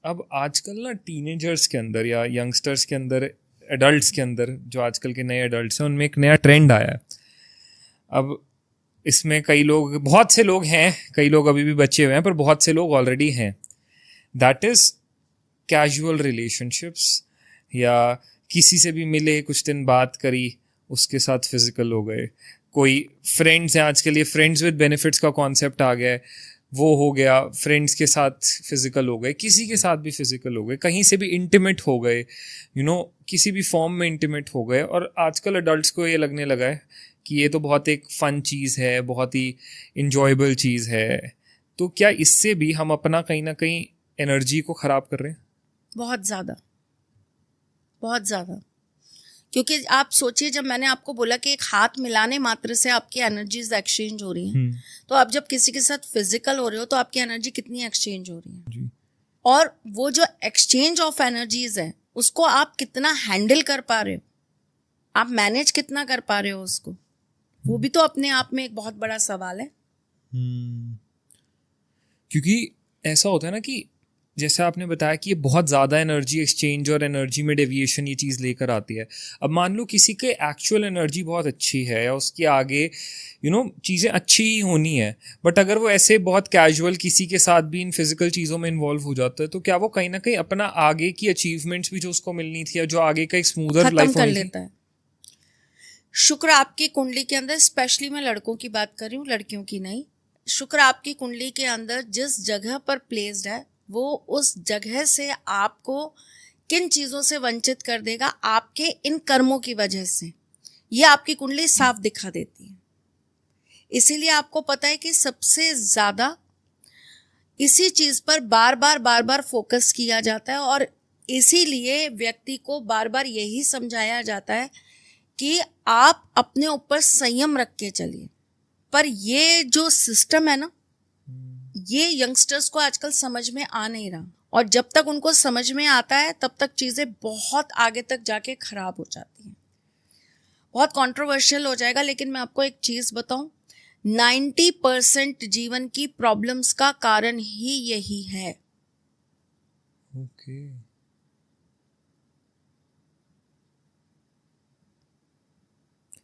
अब आजकल ना टीनेजर्स के अंदर या यंगस्टर्स के अंदर, एडल्ट्स के अंदर, जो आजकल के नए एडल्ट्स हैं उनमें एक नया ट्रेंड आया है। अब इसमें कई लोग, बहुत से लोग हैं, कई लोग अभी भी बचे हुए हैं, पर बहुत से लोग ऑलरेडी हैं। दैट इज कैजुअल रिलेशनशिप्स, या किसी से भी मिले, कुछ दिन बात करी, उसके साथ फिजिकल हो गए। कोई फ्रेंड्स हैं, आजकल ये फ्रेंड्स विद बेनिफिट्स का कॉन्सेप्ट आ गया है, वो हो गया। फ्रेंड्स के साथ फिजिकल हो गए, किसी के साथ भी फिजिकल हो गए, कहीं से भी इंटीमेट हो गए, किसी भी फॉर्म में इंटीमेट हो गए। और आजकल अडल्ट्स को ये लगने लगा है कि ये तो बहुत एक फन चीज़ है, बहुत ही इंजॉयबल चीज़ है। तो क्या इससे भी हम अपना कहीं ना कहीं एनर्जी को ख़राब कर रहे हैं? बहुत ज़्यादा, बहुत ज़्यादा। क्योंकि आप सोचिए, जब मैंने आपको बोला कि एक हाथ मिलाने मात्र से आपकी एनर्जीज एक्सचेंज हो रही हैं, तो आप जब किसी के साथ फिजिकल हो रहे हो तो आपकी एनर्जी कितनी एक्सचेंज हो रही है जी। और वो जो एक्सचेंज ऑफ एनर्जीज है उसको आप कितना हैंडल कर पा रहे हो, आप मैनेज कितना कर पा रहे हो उसको, वो भी तो अपने आप में एक बहुत बड़ा सवाल है। क्योंकि ऐसा होता है ना कि जैसे आपने बताया कि ये बहुत ज़्यादा एनर्जी एक्सचेंज और एनर्जी में डेविएशन ये चीज़ लेकर आती है। अब मान लो किसी के एक्चुअल एनर्जी बहुत अच्छी है या उसके आगे चीज़ें अच्छी ही होनी है, बट अगर वो ऐसे बहुत कैजुअल किसी के साथ भी इन फिजिकल चीज़ों में इन्वॉल्व हो जाता है, तो क्या वो कहीं ना कहीं अपना आगे की अचीवमेंट्स भी जो उसको मिलनी थी या जो आगे का एक स्मूदर लाइफ कर लेता है। शुक्र आपकी कुंडली के अंदर, स्पेशली मैं लड़कों की बात कर रही हूँ, लड़कियों की नहीं। शुक्र आपकी कुंडली के अंदर जिस जगह पर प्लेस्ड है, वो उस जगह से आपको किन चीज़ों से वंचित कर देगा, आपके इन कर्मों की वजह से। ये आपकी कुंडली साफ दिखा देती है। इसीलिए आपको पता है कि सबसे ज़्यादा इसी चीज़ पर बार बार फोकस किया जाता है और इसीलिए व्यक्ति को बार बार यही समझाया जाता है कि आप अपने ऊपर संयम रख के चलिए। पर ये जो सिस्टम है ना, ये यंगस्टर्स को आजकल समझ में आ नहीं रहा, और जब तक उनको समझ में आता है तब तक चीज़ें बहुत आगे तक जाके खराब हो जाती हैं। बहुत कंट्रोवर्शियल हो जाएगा, लेकिन मैं आपको एक चीज़ बताऊं, 90% जीवन की प्रॉब्लम्स का कारण ही यही है। ओके।